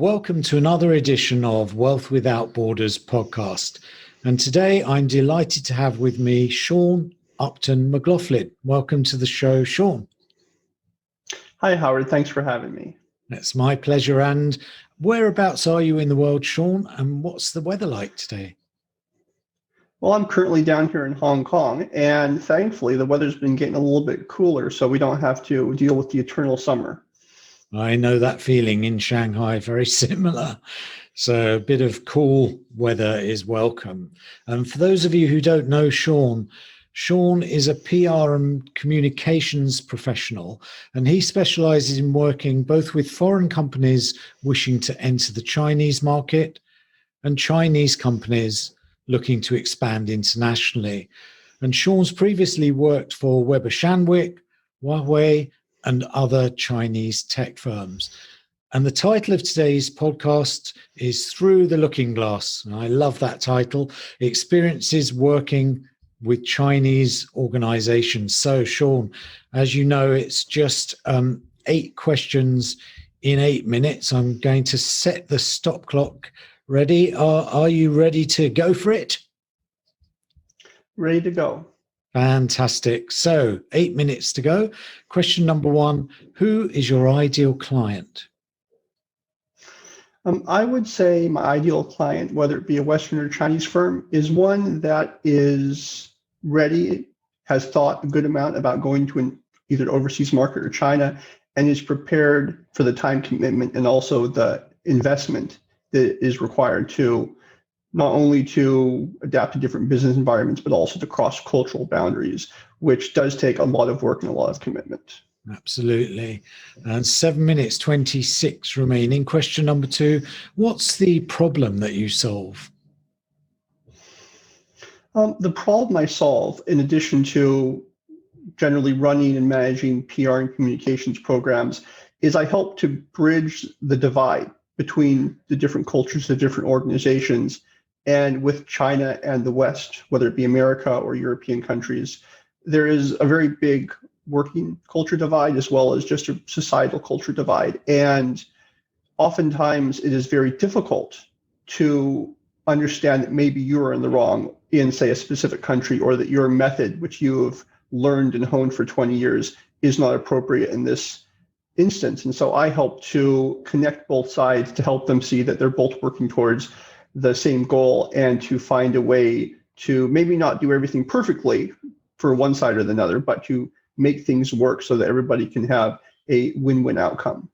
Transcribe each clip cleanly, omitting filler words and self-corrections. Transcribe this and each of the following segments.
Welcome to another edition of Wealth Without Borders podcast. And today I'm delighted to have with me Sean Upton McLaughlin. Welcome to the show, Sean. Hi, Howard. Thanks for having me. It's my pleasure. And whereabouts are you in the world, Sean? And what's the weather like today? Well, I'm currently down here in Hong Kong, and thankfully the weather's been getting a little bit cooler, so we don't have to deal with the eternal summer. I know that feeling in Shanghai, very similar. So a bit of cool weather is welcome. And for those of you who don't know Sean is a PR and communications professional, and he specializes in working both with foreign companies wishing to enter the Chinese market and Chinese companies looking to expand internationally. And Sean's previously worked for Weber Shandwick, Huawei, and other Chinese tech firms. And the title of today's podcast is Through the Looking Glass. And I love that title, Experiences Working with Chinese Organizations. So, Sean, as you know, it's just 8 questions in 8 minutes. I'm going to set the stop clock. Ready? Are you ready to go for it? Ready to go. Fantastic. So 8 minutes to go. Question number 1, who is your ideal client? I would say my ideal client, whether it be a Western or Chinese firm, is one that is ready, has thought a good amount about going to either an overseas market or China, and is prepared for the time commitment and also the investment that is required to not only to adapt to different business environments, but also to cross cultural boundaries, which does take a lot of work and a lot of commitment. Absolutely. And 7 minutes, 26 remaining. Question number 2, what's the problem that you solve? The problem I solve, in addition to generally running and managing PR and communications programs, is I help to bridge the divide between the different cultures of different organizations. And with China and the West, whether it be America or European countries, there is a very big working culture divide as well as just a societal culture divide. And oftentimes it is very difficult to understand that maybe you are in the wrong in, say, a specific country, or that your method, which you have learned and honed for 20 years, is not appropriate in this instance. And so I help to connect both sides to help them see that they're both working towards the same goal, and to find a way to maybe not do everything perfectly for one side or the other, but to make things work so that everybody can have a win-win outcome.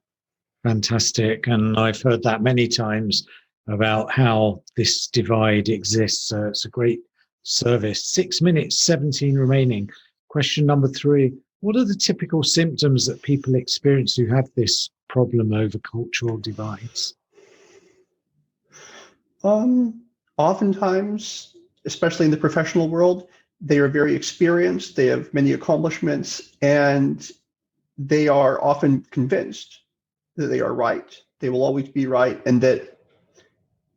Fantastic. And I've heard that many times about how this divide exists. It's a great service. 6 minutes, 17 remaining. Question number 3, what are the typical symptoms that people experience who have this problem over cultural divides? Oftentimes, especially in the professional world, they are very experienced, they have many accomplishments, and they are often convinced that they are right. They will always be right, and that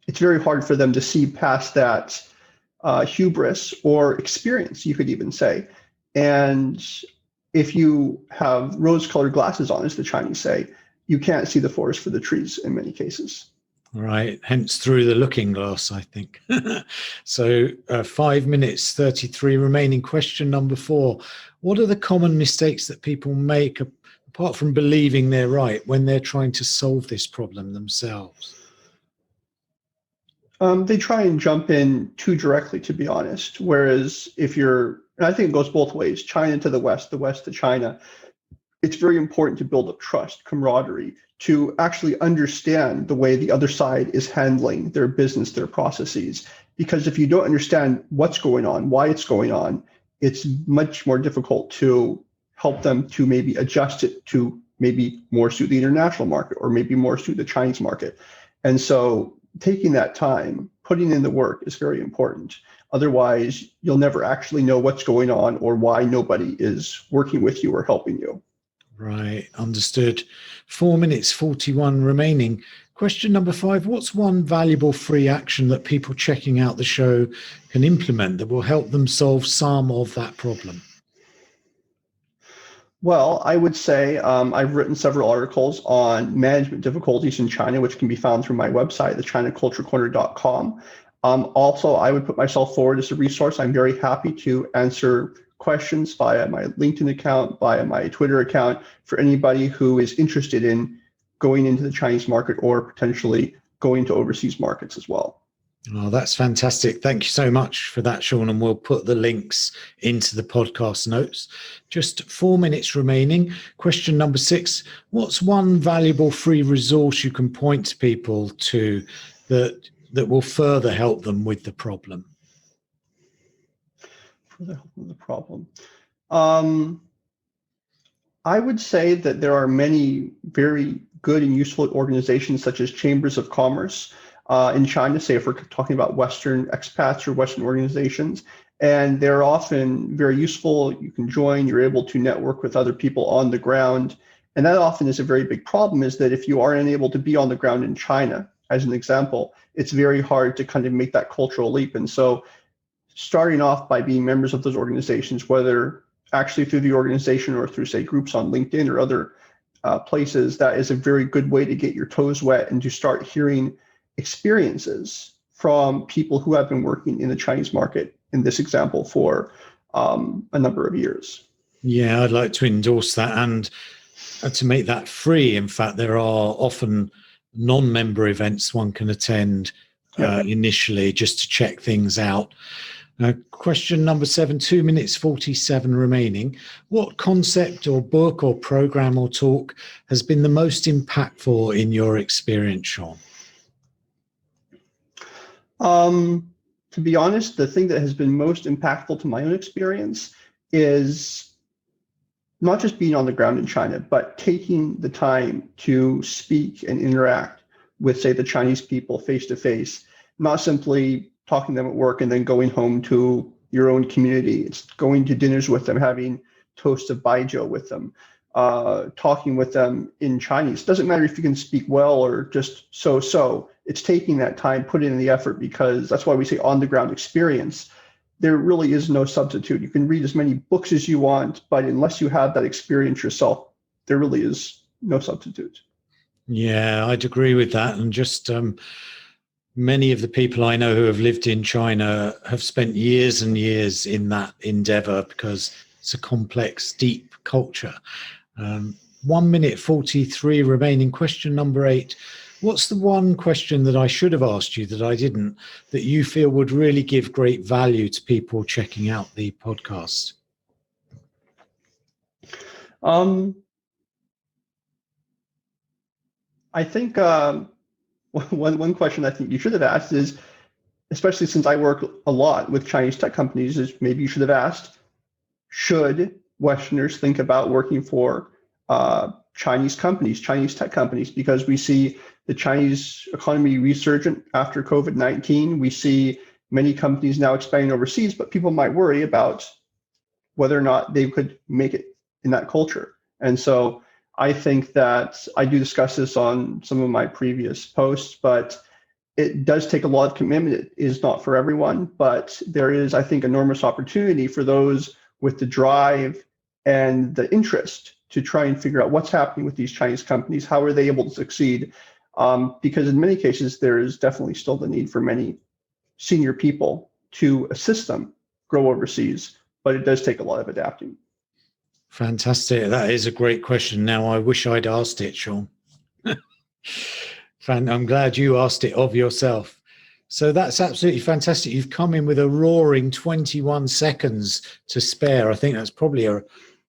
it's very hard for them to see past that hubris or experience, you could even say. And if you have rose-colored glasses on, as the Chinese say, you can't see the forest for the trees in many cases. Right, hence through the looking glass, I think. So 5 minutes, 33 remaining. Question number 4. What are the common mistakes that people make, apart from believing they're right, when they're trying to solve this problem themselves? They try and jump in too directly, to be honest. Whereas if you're, and I think it goes both ways, China to the West to China, it's very important to build up trust, camaraderie, to actually understand the way the other side is handling their business, their processes. Because if you don't understand what's going on, why it's going on, it's much more difficult to help them to maybe adjust it to maybe more suit the international market, or maybe more suit the Chinese market. And so taking that time, putting in the work is very important. Otherwise, you'll never actually know what's going on or why nobody is working with you or helping you. Right, understood. 4 minutes, 41 remaining. Question number 5, what's one valuable free action that people checking out the show can implement that will help them solve some of that problem? Well, I would say I've written several articles on management difficulties in China, which can be found through my website, thechinaculturecorner.com. Also, I would put myself forward as a resource. I'm very happy to answer questions via my LinkedIn account, via my Twitter account, for anybody who is interested in going into the Chinese market or potentially going to overseas markets as well. Oh, that's fantastic. Thank you so much for that, Sean. And we'll put the links into the podcast notes. Just 4 minutes remaining. Question number 6. What's one valuable free resource you can point to people to that will further help them with the problem? Further help with the problem. I would say that there are many very good and useful organizations such as chambers of commerce in China, say if we're talking about Western expats or Western organizations, and they're often very useful. You can join, you're able to network with other people on the ground. And that often is a very big problem, is that if you are unable to be on the ground in China, as an example, it's very hard to kind of make that cultural leap. And so starting off by being members of those organizations, whether actually through the organization or through, say, groups on LinkedIn or other places, that is a very good way to get your toes wet and to start hearing experiences from people who have been working in the Chinese market, in this example, for a number of years. Yeah, I'd like to endorse that. And to make that free, in fact, there are often non-member events one can attend initially just to check things out. Question number 7, 2 minutes 47 remaining. What concept or book or program or talk has been the most impactful in your experience, Sean? To be honest, the thing that has been most impactful to my own experience is not just being on the ground in China, but taking the time to speak and interact with, say, the Chinese people face to face, not simply talking to them at work and then going home to your own community. It's going to dinners with them, having toast of baijiu with them, talking with them in Chinese. Doesn't matter if you can speak well or just so. It's taking that time, putting in the effort, because that's why we say on the ground experience. There really is no substitute. You can read as many books as you want, but unless you have that experience yourself, there really is no substitute. Yeah, I'd agree with that. And just many of the people I know who have lived in China have spent years and years in that endeavor, because it's a complex, deep culture. 1 minute 43 remaining. Question number 8. What's the one question that I should have asked you that I didn't, that you feel would really give great value to people checking out the podcast? I think one question I think you should have asked is, especially since I work a lot with Chinese tech companies, is maybe you should have asked, should Westerners think about working for Chinese companies, Chinese tech companies? Because we see the Chinese economy resurgent after COVID-19. We see many companies now expanding overseas, but people might worry about whether or not they could make it in that culture. And so I think that I do discuss this on some of my previous posts, but it does take a lot of commitment. It is not for everyone, but there is, I think, enormous opportunity for those with the drive and the interest to try and figure out what's happening with these Chinese companies. How are they able to succeed? Because in many cases, there is definitely still the need for many senior people to assist them grow overseas, but it does take a lot of adapting. Fantastic. That is a great question. Now, I wish I'd asked it, Sean. I'm glad you asked it of yourself. So that's absolutely fantastic. You've come in with a roaring 21 seconds to spare. I think that's probably a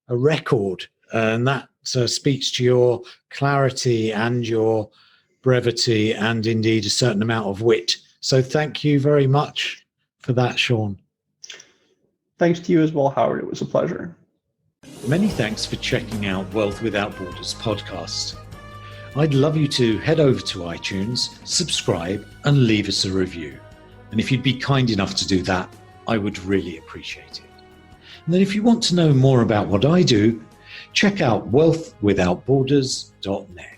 record. And that speaks to your clarity and your brevity and indeed a certain amount of wit. So thank you very much for that, Sean. Thanks to you as well, Howard. It was a pleasure. Many thanks for checking out Wealth Without Borders podcast. I'd love you to head over to iTunes, subscribe, and leave us a review. And if you'd be kind enough to do that, I would really appreciate it. And then if you want to know more about what I do, check out wealthwithoutborders.net.